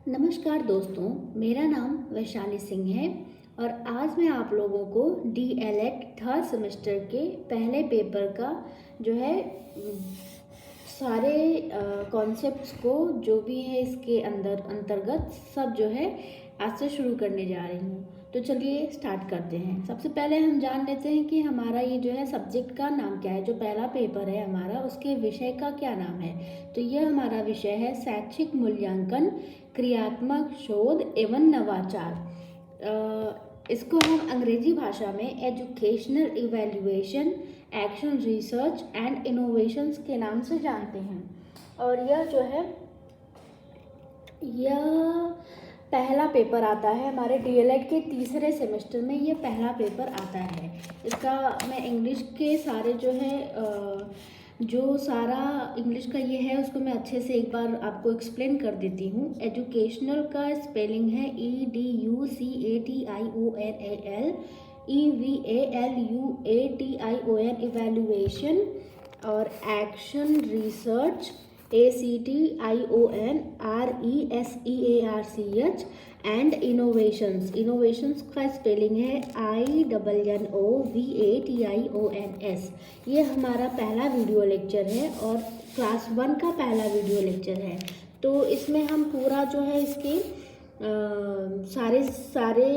नमस्कार दोस्तों, मेरा नाम वैशाली सिंह है और आज मैं आप लोगों को डीएलएड थर्ड सेमेस्टर के पहले पेपर का जो है सारे कॉन्सेप्ट्स को जो भी है इसके अंतर्गत सब जो है आज से शुरू करने जा रही हूँ। तो चलिए स्टार्ट करते हैं। सबसे पहले हम जान लेते हैं कि हमारा ये जो है सब्जेक्ट का नाम क्या है। जो पहला पेपर है हमारा, उसके विषय का क्या नाम है। तो यह हमारा विषय है शैक्षिक मूल्यांकन, क्रियात्मक शोध एवं नवाचार। इसको हम अंग्रेजी भाषा में educational evaluation, action research and innovations के नाम से जानते हैं। और यह जो है यह पहला पेपर आता है हमारे डीएलएड के तीसरे सेमेस्टर में। ये पहला पेपर आता है। इसका मैं इंग्लिश के सारे जो सारा इंग्लिश का ये है उसको मैं अच्छे से एक बार आपको एक्सप्लेन कर देती हूँ। एजुकेशनल का स्पेलिंग है EDUCATIONAL, EVALUATION इवैल्यूएशन, और action research ACTIONRESEARCH, and innovations का स्पेलिंग है INNOVATIONS। ये हमारा पहला वीडियो लेक्चर है और क्लास 1 का पहला वीडियो लेक्चर है। तो इसमें हम पूरा जो है इसके सारे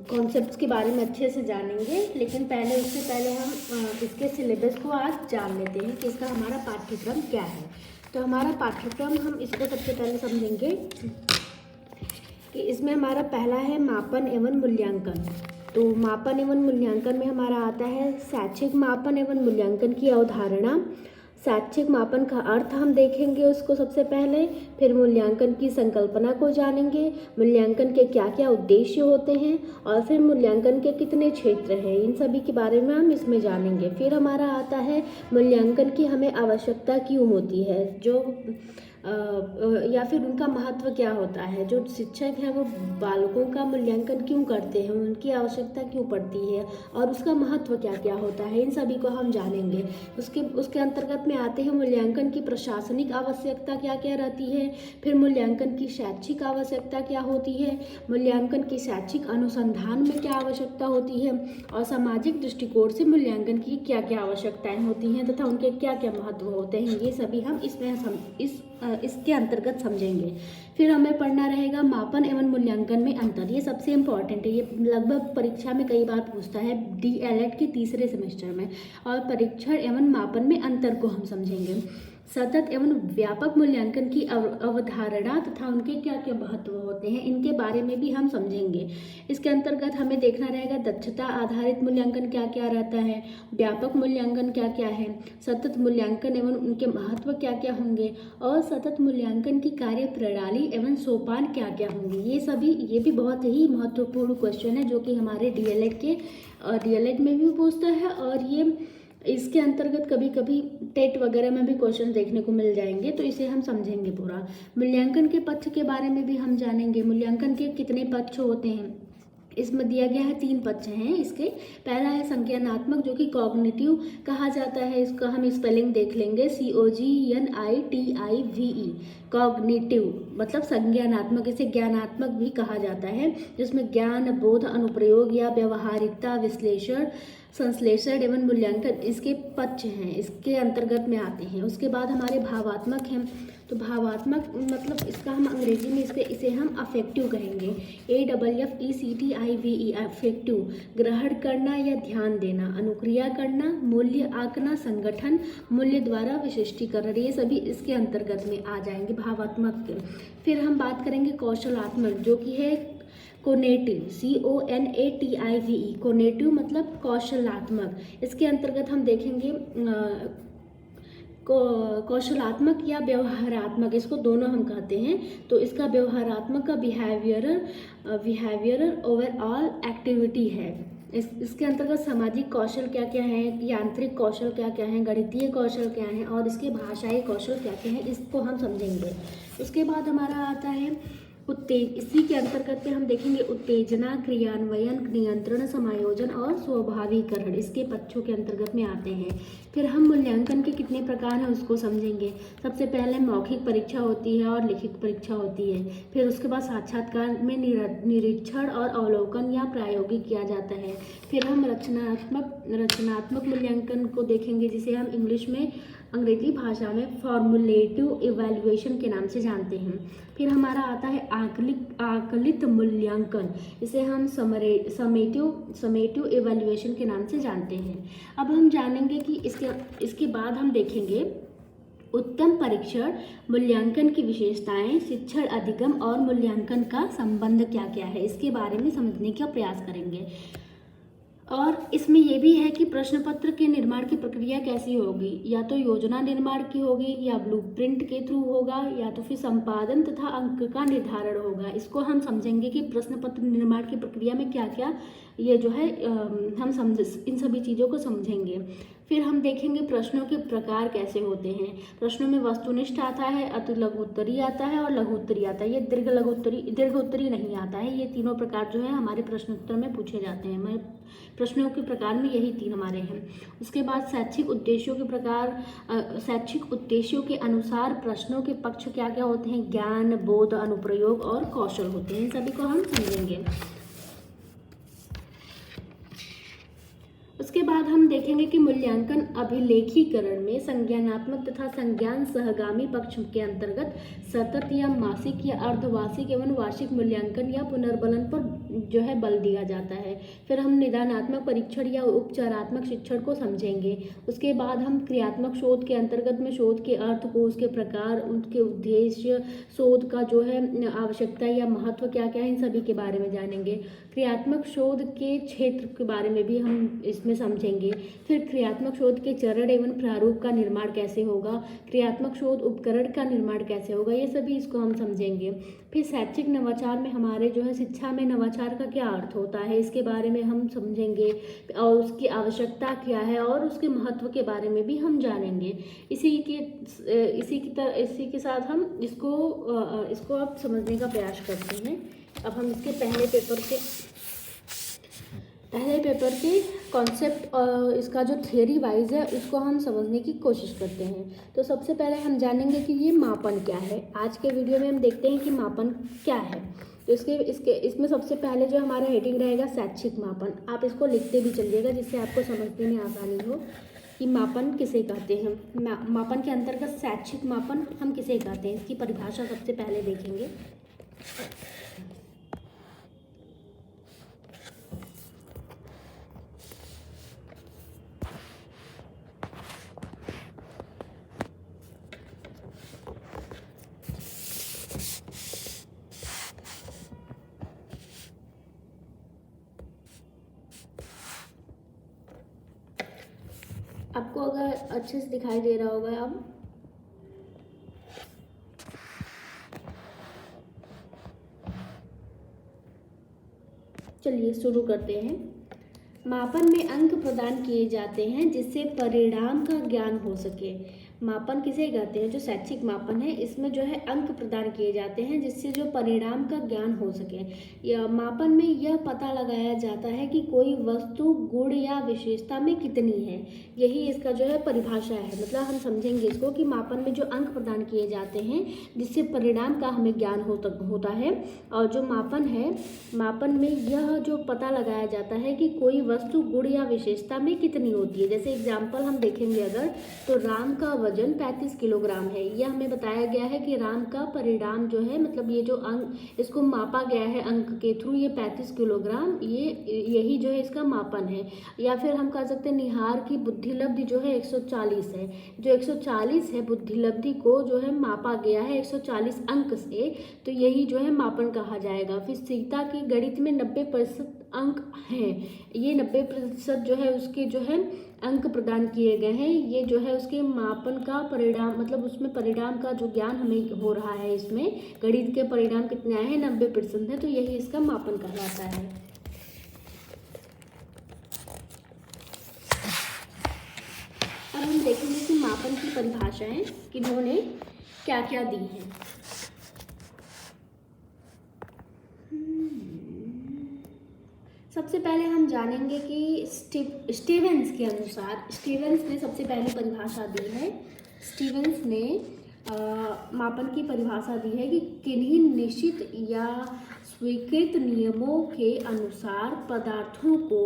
कॉन्सेप्ट्स के बारे में अच्छे से जानेंगे। लेकिन उससे पहले हम इसके सिलेबस को आज जान लेते हैं कि इसका हमारा पाठ्यक्रम क्या है। तो हमारा पाठ्यक्रम हम इसको सबसे पहले समझेंगे कि इसमें हमारा पहला है मापन एवं मूल्यांकन। तो मापन एवं मूल्यांकन में हमारा आता है शैक्षिक मापन एवं मूल्यांकन की अवधारणा। शैक्षिक मापन का अर्थ हम देखेंगे उसको सबसे पहले, फिर मूल्यांकन की संकल्पना को जानेंगे, मूल्यांकन के क्या क्या उद्देश्य होते हैं, और फिर मूल्यांकन के कितने क्षेत्र हैं, इन सभी के बारे में हम इसमें जानेंगे। फिर हमारा आता है मूल्यांकन की हमें आवश्यकता क्यों होती है, या फिर उनका महत्व क्या होता है। जो शिक्षक हैं वो बालकों का मूल्यांकन क्यों करते हैं, उनकी आवश्यकता क्यों पड़ती है और उसका महत्व क्या क्या होता है, इन सभी को हम जानेंगे। उसके अंतर्गत में आते हैं मूल्यांकन की प्रशासनिक आवश्यकता क्या क्या रहती है, फिर मूल्यांकन की शैक्षिक आवश्यकता क्या होती है, मूल्यांकन की शैक्षिक अनुसंधान में क्या आवश्यकता होती है, और सामाजिक दृष्टिकोण से मूल्यांकन की क्या क्या आवश्यकताएं होती हैं तथा उनके क्या क्या महत्व होते हैं। ये सभी हम इसके अंतर्गत समझेंगे। फिर हमें पढ़ना रहेगा मापन एवं मूल्यांकन में अंतर। ये सबसे इम्पॉर्टेंट है, ये लगभग परीक्षा में कई बार पूछता है डीएलएड के तीसरे सेमेस्टर में। और परीक्षण एवं मापन में अंतर को हम समझेंगे। सतत एवं व्यापक मूल्यांकन की अवधारणा तथा उनके क्या क्या महत्व होते हैं, इनके बारे में भी हम समझेंगे। इसके अंतर्गत हमें देखना रहेगा दक्षता आधारित मूल्यांकन क्या क्या रहता है, व्यापक मूल्यांकन क्या क्या है, सतत मूल्यांकन एवं उनके महत्व क्या क्या होंगे, और सतत मूल्यांकन की कार्य प्रणाली एवं सोपान क्या क्या होंगे। ये भी बहुत ही महत्वपूर्ण क्वेश्चन है जो कि हमारे डीएलएड में भी पूछता है, और ये इसके अंतर्गत कभी कभी टेट वगैरह में भी क्वेश्चन देखने को मिल जाएंगे। तो इसे हम समझेंगे पूरा। मूल्यांकन के पक्ष के बारे में भी हम जानेंगे। मूल्यांकन के कितने पक्ष होते हैं, इसमें दिया गया है 3 पक्ष हैं इसके। पहला है संज्ञानात्मक, जो कि कॉग्निटिव कहा जाता है। इसका हम स्पेलिंग देख लेंगे, COGNITIVE। कॉग्निटिव मतलब संज्ञानात्मक, इसे ज्ञानात्मक भी कहा जाता है, जिसमें ज्ञान, बोध, अनुप्रयोग या व्यवहारिकता, विश्लेषण, संश्लेषण एवं मूल्यांकन इसके पक्ष हैं, इसके अंतर्गत में आते हैं। उसके बाद हमारे भावात्मक हैं। तो भावात्मक मतलब इसका हम अंग्रेजी में इसे हम अफेक्टिव कहेंगे, AFFECTIVE अफेक्टिव। ग्रहण करना या ध्यान देना, अनुक्रिया करना, मूल्य आंकना, संगठन, मूल्य द्वारा विशिष्टीकरण, ये सभी इसके अंतर्गत में आ जाएंगे भावात्मक के। फिर हम बात करेंगे कौशलात्मक, जो कि है कोनेटिव, CONATIVE। कोनेटिव मतलब कौशलात्मक। इसके अंतर्गत हम देखेंगे कौशलात्मक या व्यवहारात्मक, इसको दोनों हम कहते हैं। तो इसका व्यवहारात्मक का बिहेवियरल ओवरऑल एक्टिविटी है। इसके अंतर्गत सामाजिक कौशल क्या क्या है, यांत्रिक कौशल क्या क्या है, गणितीय कौशल क्या है, और इसके भाषाई कौशल क्या क्या है, इसको हम समझेंगे। उसके बाद हमारा आता है इसी के अंतर्गत में हम देखेंगे उत्तेजना, क्रियान्वयन, नियंत्रण, समायोजन और स्वाभाविकरण इसके पक्षों के अंतर्गत में आते हैं। फिर हम मूल्यांकन के कितने प्रकार हैं उसको समझेंगे। सबसे पहले मौखिक परीक्षा होती है और लिखित परीक्षा होती है। फिर उसके बाद साक्षात्कार में निरीक्षण और अवलोकन या प्रायोगिक किया जाता है। फिर हम रचनात्मक मूल्यांकन को देखेंगे, जिसे हम अंग्रेजी भाषा में फॉर्मुलेटिव इवैल्यूएशन के नाम से जानते हैं। फिर हमारा आता है आकलित मूल्यांकन, इसे हम समेटिव इवैल्यूएशन के नाम से जानते हैं। अब हम जानेंगे कि इसके बाद हम देखेंगे उत्तम परीक्षण मूल्यांकन की विशेषताएं, शिक्षण अधिगम और मूल्यांकन का संबंध क्या क्या है, इसके बारे में समझने का प्रयास करेंगे। और इसमें यह भी है कि प्रश्न पत्र के निर्माण की प्रक्रिया कैसी होगी, या तो योजना निर्माण की होगी, या ब्लूप्रिंट के थ्रू होगा, या तो फिर संपादन तथा अंक का निर्धारण होगा। इसको हम समझेंगे कि प्रश्न पत्र निर्माण की प्रक्रिया में क्या क्या ये जो है हम इन सभी चीज़ों को समझेंगे। फिर हम देखेंगे प्रश्नों के प्रकार कैसे होते हैं। प्रश्नों में वस्तुनिष्ठ आता है, अति लघु उत्तरीय आता है और लघु उत्तरीय आता है। ये दीर्घ उत्तरीय नहीं आता है। ये तीनों प्रकार जो है हमारे प्रश्नोत्तर में पूछे जाते हैं। प्रश्नों के प्रकार में यही तीन हमारे हैं। उसके बाद शैक्षिक उद्देश्यों के अनुसार प्रश्नों के पक्ष क्या क्या होते हैं, ज्ञान, बोध, अनुप्रयोग और कौशल होते हैं। इन सभी को हम समझेंगे। उसके बाद हम देखेंगे कि मूल्यांकन अभिलेखीकरण में संज्ञानात्मक तथा संज्ञान सहगामी पक्ष के अंतर्गत सतत या मासिक या अर्धवार्षिक एवं वार्षिक मूल्यांकन या पुनर्बलन पर जो है बल दिया जाता है। फिर हम निदानात्मक परीक्षण या उपचारात्मक शिक्षण को समझेंगे। उसके बाद हम क्रियात्मक शोध के अंतर्गत में शोध के अर्थ को, उसके प्रकार, उनके उद्देश्य, शोध का जो है आवश्यकता या महत्व क्या क्या है, इन सभी के बारे में जानेंगे। क्रियात्मक शोध के क्षेत्र के बारे में भी हम इसमें समझेंगे। फिर क्रियात्मक शोध के चरण एवं प्रारूप का निर्माण कैसे होगा, क्रियात्मक शोध उपकरण का निर्माण कैसे होगा, ये सभी इसको हम समझेंगे। फिर शैक्षिक नवाचार में हमारे जो है शिक्षा में नवाचार का क्या अर्थ होता है, इसके बारे में हम समझेंगे और उसकी आवश्यकता क्या है और उसके महत्व के बारे में भी हम जानेंगे। इसी के साथ हम इसको अब समझने का प्रयास करते हैं। अब हम इसके पहले पेपर के कॉन्सेप्ट और इसका जो थियरी वाइज है उसको हम समझने की कोशिश करते हैं। तो सबसे पहले हम जानेंगे कि ये मापन क्या है। आज के वीडियो में हम देखते हैं कि मापन क्या है। तो इसमें सबसे पहले जो हमारा हेडिंग रहेगा शैक्षिक मापन। आप इसको लिखते भी चलिएगा जिससे आपको समझने में आसानी हो कि मापन किसे कहते हैं। मापन के अंतर्गत शैक्षिक मापन हम किसे कहते हैं, इसकी परिभाषा सबसे पहले देखेंगे। आपको अगर अच्छे से दिखाई दे रहा होगा, अब चलिए शुरू करते हैं। मापन में अंक प्रदान किए जाते हैं जिससे परिणाम का ज्ञान हो सके। मापन किसे कहते हैं, जो शैक्षिक मापन है इसमें जो है अंक प्रदान किए जाते हैं जिससे जो परिणाम का ज्ञान हो सके। यह मापन में यह पता लगाया जाता है कि कोई वस्तु गुण या विशेषता में कितनी है। यही इसका जो है परिभाषा है। मतलब हम समझेंगे इसको कि मापन में जो अंक प्रदान किए जाते हैं जिससे परिणाम का हमें ज्ञान होता है। और जो मापन है, मापन में यह जो पता लगाया जाता है कि कोई वस्तु गुण या विशेषता में कितनी होती है। जैसे एग्जाम्पल हम देखेंगे अगर, तो राम का वजन 35 किलोग्राम है। यह हमें बताया गया है कि राम का परिणाम जो है, मतलब ये जो अंक इसको मापा गया है अंक के थ्रू, ये 35 किलोग्राम, यही जो है इसका मापन है। या फिर हम कह सकते हैं निहार की बुद्धिलब्धि जो है 140 है। जो 140 है बुद्धिलब्धि को जो है मापा गया है 140 अंक से, तो यही जो है मापन कहा जाएगा। फिर सीता की गणित में 90% अंक हैं। ये 90% जो है उसके जो है अंक प्रदान किए गए हैं। ये जो है उसके मापन का परिणाम, मतलब उसमें परिणाम का जो ज्ञान हमें हो रहा है, इसमें गणित के परिणाम कितने आए हैं, 90% है, तो यही इसका मापन कहलाता है। अब हम देखेंगे कि मापन की परिभाषाएं किन्होंने क्या क्या दी हैं। सबसे पहले हम जानेंगे कि स्टीवेंस के अनुसार, स्टीवेंस ने सबसे पहले परिभाषा दी है। स्टीवेंस ने मापन की परिभाषा दी है कि किन्हीं निश्चित या स्वीकृत नियमों के अनुसार पदार्थों को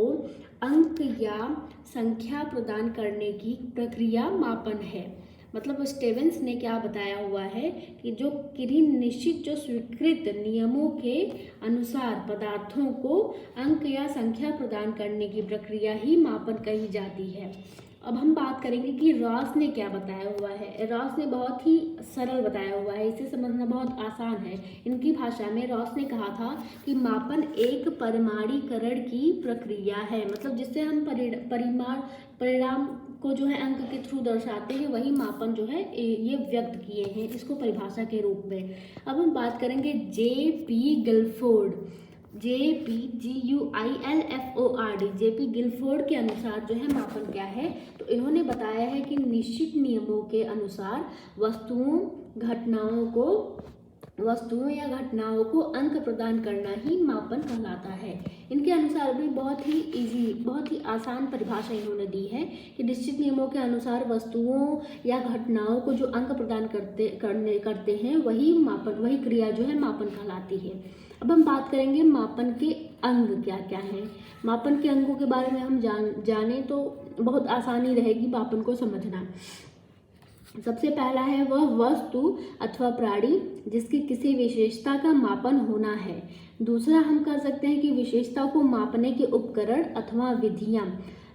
अंक या संख्या प्रदान करने की प्रक्रिया मापन है। मतलब स्टीवेंस ने क्या बताया हुआ है कि जो किन्हीं निश्चित जो स्वीकृत नियमों के अनुसार पदार्थों को अंक या संख्या प्रदान करने की प्रक्रिया ही मापन कही जाती है। अब हम बात करेंगे कि रॉस ने क्या बताया हुआ है। रॉस ने बहुत ही सरल बताया हुआ है, इसे समझना बहुत आसान है। इनकी भाषा में रॉस ने कहा था कि मापन एक परिमाणीकरण की प्रक्रिया है, मतलब जिससे हम परिणाम को जो है अंक के थ्रू दर्शाते हैं, वही मापन जो है ये व्यक्त किए हैं इसको परिभाषा के रूप में। अब हम बात करेंगे J.P. Guilford, J.P. गिलफोर्ड के अनुसार जो है मापन क्या है, तो इन्होंने बताया है कि निश्चित नियमों के अनुसार वस्तुओं या घटनाओं को अंक प्रदान करना ही मापन कहलाता है। इनके अनुसार भी बहुत ही आसान परिभाषा इन्होंने दी है कि निश्चित नियमों के अनुसार वस्तुओं या घटनाओं को जो अंक प्रदान करते हैं वही क्रिया जो है मापन कहलाती है। अब हम बात करेंगे मापन के अंग क्या क्या हैं। मापन के अंगों के बारे में हम जाने तो बहुत आसानी रहेगी मापन को समझना। सबसे पहला है वह वस्तु अथवा प्राणी जिसकी किसी विशेषता का मापन होना है। दूसरा हम कह सकते हैं कि विशेषता को मापने के उपकरण अथवा विधियां।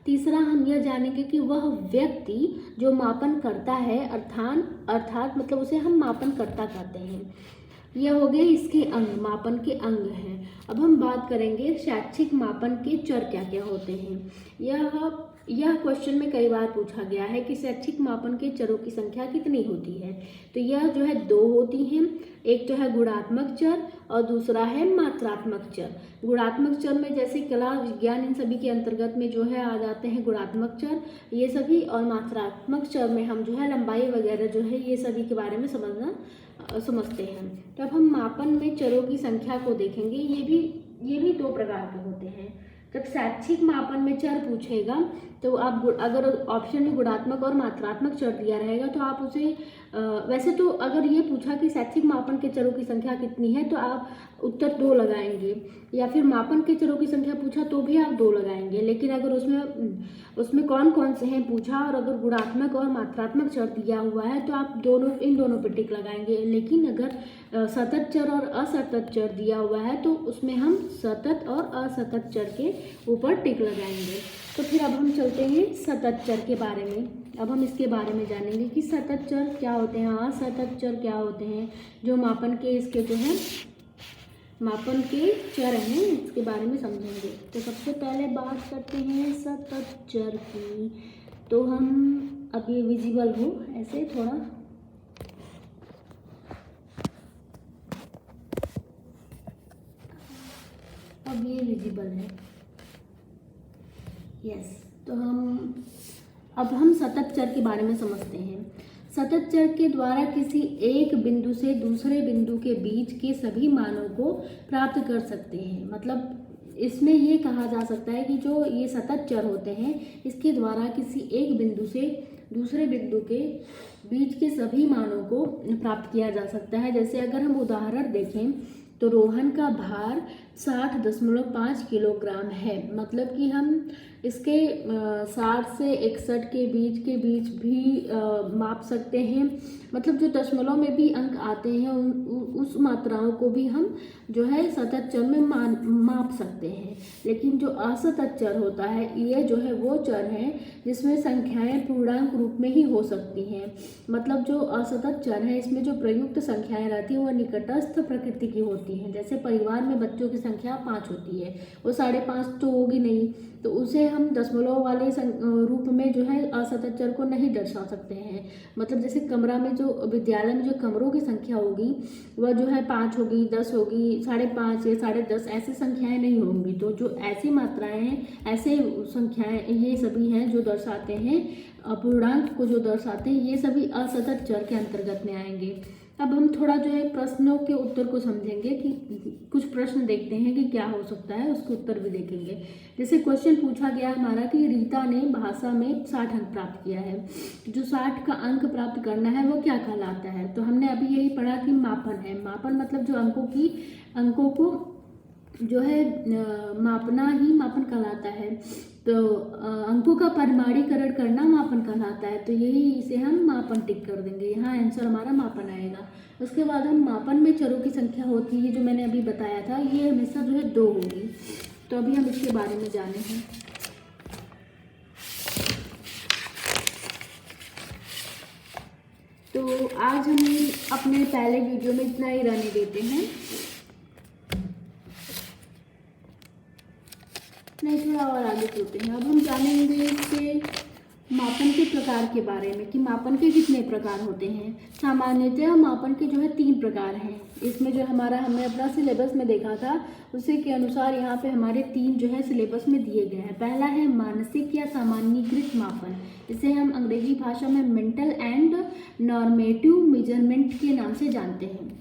तीसरा हम यह जानेंगे कि वह व्यक्ति जो मापन करता है अर्थात मतलब उसे हम मापन करता कहते हैं। यह हो गए इसके अंग, मापन के अंग हैं। अब हम बात करेंगे शैक्षिक मापन के चर क्या क्या होते हैं। यह क्वेश्चन में कई बार पूछा गया है कि शैक्षिक मापन के चरों की संख्या कितनी होती है। तो यह जो है 2 होती हैं। एक तो है गुणात्मक चर और दूसरा है मात्रात्मक चर। गुणात्मक चर में जैसे कला, विज्ञान, इन सभी के अंतर्गत में जो है आ जाते हैं गुणात्मक चर ये सभी, और मात्रात्मक चर में हम जो है लंबाई वगैरह जो है ये सभी के बारे में समझते हैं। तो अब हम मापन में चरों की संख्या को देखेंगे। ये भी 2 प्रकार के होते हैं। जब शैक्षिक मापन में चर पूछेगा तो आप अगर ऑप्शन में गुणात्मक और मात्रात्मक चर दिया रहेगा तो आप उसे वैसे तो अगर ये पूछा कि शैक्षिक मापन के चरों की संख्या कितनी है तो आप उत्तर 2 लगाएंगे, या फिर मापन के चरों की संख्या पूछा तो भी आप 2 लगाएंगे। लेकिन अगर उसमें कौन कौन से हैं पूछा और अगर गुणात्मक और मात्रात्मक चर दिया हुआ है तो आप इन दोनों पर टिक लगाएंगे। लेकिन अगर सतत चर और असतत चर दिया हुआ है तो उसमें हम सतत और असतत चर के ऊपर टिक लगाएंगे। तो फिर अब हम चलते हैं सतत चर के बारे में। अब हम इसके बारे में जानेंगे कि सतत चर क्या होते हैं, असतत चर क्या होते हैं, जो मापन के इसके जो है मापन के चर हैं इसके बारे में समझेंगे। तो सबसे पहले बात करते हैं सतत चर की। तो हम अब ये विजिबल हो ऐसे थोड़ा, अब ये विजिबल है, यस। तो अब हम सतत चर के बारे में समझते हैं। सतत चर के द्वारा किसी एक बिंदु से दूसरे बिंदु के बीच के सभी मानों को प्राप्त कर सकते हैं। मतलब इसमें ये कहा जा सकता है कि जो ये सतत चर होते हैं इसके द्वारा किसी एक बिंदु से दूसरे बिंदु के बीच के सभी मानों को प्राप्त किया जा सकता है। जैसे अगर हम उदाहरण देखें तो रोहन का भार 60.5 किलोग्राम है। मतलब कि हम इसके 60 से 61 के बीच भी माप सकते हैं। मतलब जो दशमलव में भी अंक आते हैं उस मात्राओं को भी हम जो है सतत चर में माप सकते हैं। लेकिन जो असतत चर होता है ये जो है वो चर है जिसमें संख्याएं पूर्णांक रूप में ही हो सकती हैं। मतलब जो असतत चर है इसमें जो प्रयुक्त संख्याएं रहती हैं वह निकटस्थ प्रकृति की होती हैं। जैसे परिवार में बच्चों की संख्या 5 होती है, वो 5.5 तो होगी नहीं, तो उसे हम दशमलव वाले रूप में जो है असतत चर को नहीं दर्शा सकते हैं। मतलब जैसे कमरा में जो विद्यालय में जो कमरों की संख्या होगी वह जो है 5 होगी, 10 होगी, 5.5 या 10.5 ऐसी संख्याएं नहीं होंगी। तो जो ऐसी मात्राएं हैं, ऐसे संख्याएं ये सभी हैं जो दर्शाते हैं अपूर्णांक को, जो दर्शाते हैं ये सभी असतत चर के अंतर्गत में आएंगे। अब हम थोड़ा जो है प्रश्नों के उत्तर को समझेंगे कि कुछ प्रश्न देखते हैं कि क्या हो सकता है, उसके उत्तर भी देखेंगे। जैसे क्वेश्चन पूछा गया हमारा कि रीता ने भाषा में 60 अंक प्राप्त किया है, जो 60 का अंक प्राप्त करना है वो क्या कहलाता है? तो हमने अभी यही पढ़ा कि मापन है। मापन मतलब जो अंकों को जो है मापना ही मापन कहलाता है। तो अंकों का परिमाणीकरण करना मापन कहलाता है। तो यही इसे हम मापन टिक कर देंगे, यहाँ आंसर हमारा मापन आएगा। उसके बाद हम मापन में चरों की संख्या होती है, जो मैंने अभी बताया था, ये हमेशा जो है 2 होगी। तो अभी हम इसके बारे में जाने हैं। तो आज हम अपने पहले वीडियो में इतना ही रहने देते हैं। नहीं, थोड़ा और आगे चलते हैं। अब हम जानेंगे इसके मापन के प्रकार के बारे में कि मापन के कितने प्रकार होते हैं। सामान्यतः मापन के जो है 3 प्रकार हैं। इसमें जो हमने अपना सिलेबस में देखा था, उसी के अनुसार यहाँ पे हमारे 3 जो है सिलेबस में दिए गए हैं। पहला है मानसिक या सामान्यीकृत मापन, इसे हम अंग्रेजी भाषा में मेंटल एंड नॉर्मेटिव मेजरमेंट के नाम से जानते हैं।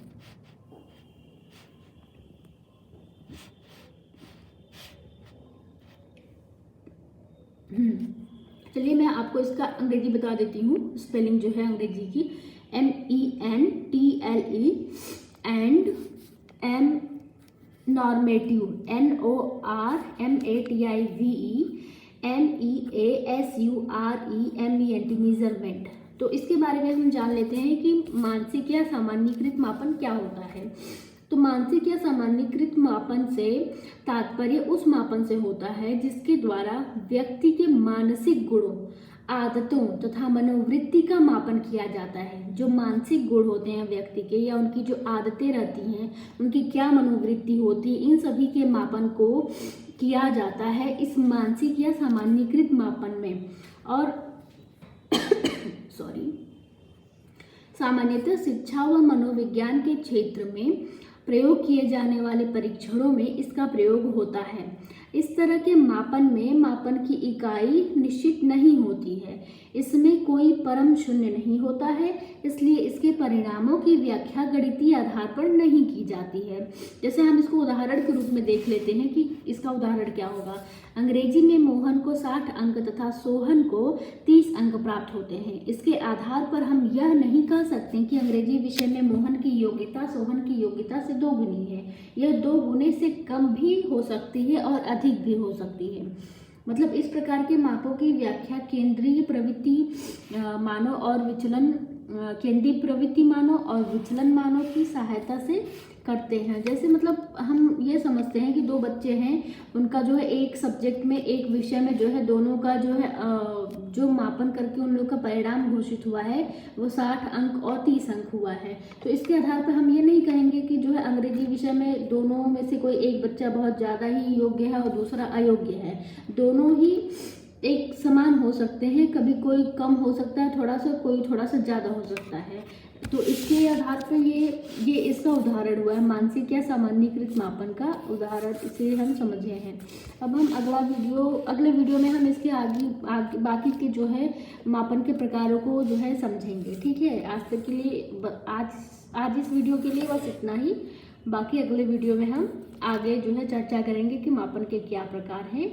चलिए मैं आपको इसका अंग्रेजी बता देती हूँ। स्पेलिंग जो है अंग्रेजी की MENTALE and M normative NORMATIVE measurement. तो इसके बारे में हम जान लेते हैं कि मानसिक या सामान्यीकृत मापन क्या होता है। तो मानसिक या सामान्यीकृत मापन से तात्पर्य उस मापन से होता है जिसके द्वारा व्यक्ति के मानसिक गुणों, आदतों तथा मनोवृत्ति का मापन किया जाता है। जो मानसिक गुण होते हैं व्यक्ति के, या उनकी जो आदतें रहती हैं, उनकी क्या मनोवृत्ति होती है, इन सभी के मापन को किया जाता है इस मानसिक या सामान्यीकृत मापन में। और सामान्यतः शिक्षा व मनोविज्ञान के क्षेत्र में प्रयोग किए जाने वाले परीक्षणों में इसका प्रयोग होता है। इस तरह के मापन में मापन की इकाई निश्चित नहीं होती है, इसमें कोई परम शून्य नहीं होता है, इसलिए इसके परिणामों की व्याख्या गणितीय आधार पर नहीं की जाती है। जैसे हम इसको उदाहरण के रूप में देख लेते हैं कि इसका उदाहरण क्या होगा। अंग्रेजी में मोहन को 60 अंक तथा सोहन को 30 अंक प्राप्त होते हैं। इसके आधार पर हम यह नहीं कह सकते कि अंग्रेजी विषय में मोहन की योग्यता सोहन की योग्यता से 2 गुनी है। यह 2 गुने से कम भी हो सकती है और अधिक भी हो सकती है। मतलब इस प्रकार के मापों की व्याख्या केंद्रीय प्रवृत्ति मानों और विचलन मानों की सहायता से करते हैं। जैसे मतलब हम ये समझते हैं कि 2 बच्चे हैं, उनका जो है एक सब्जेक्ट में, एक विषय में जो है दोनों का जो है जो मापन करके उन लोग का परिणाम घोषित हुआ है वो 60 अंक और 30 अंक हुआ है। तो इसके आधार पर हम ये नहीं कहेंगे कि जो है अंग्रेजी विषय में दोनों में से कोई एक बच्चा बहुत ज़्यादा ही योग्य है और दूसरा अयोग्य है। दोनों ही एक समान हो सकते हैं, कभी कोई कम हो सकता है थोड़ा सा, कोई थोड़ा सा ज़्यादा हो सकता है। तो इसके आधार पर ये इसका उदाहरण हुआ है, मानसिक या सामान्यीकृत मापन का उदाहरण इसे हम समझे हैं। अब हम अगले वीडियो में हम इसके आगे बाकी के जो है मापन के प्रकारों को जो है समझेंगे। ठीक है, आज तक के लिए आज इस वीडियो के लिए बस इतना ही। बाकी अगले वीडियो में हम आगे जो है चर्चा करेंगे कि मापन के क्या प्रकार हैं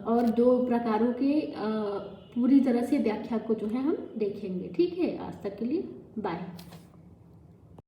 और 2 प्रकारों के पूरी तरह से व्याख्या को जो है हम देखेंगे। ठीक है, आज तक के लिए बाय।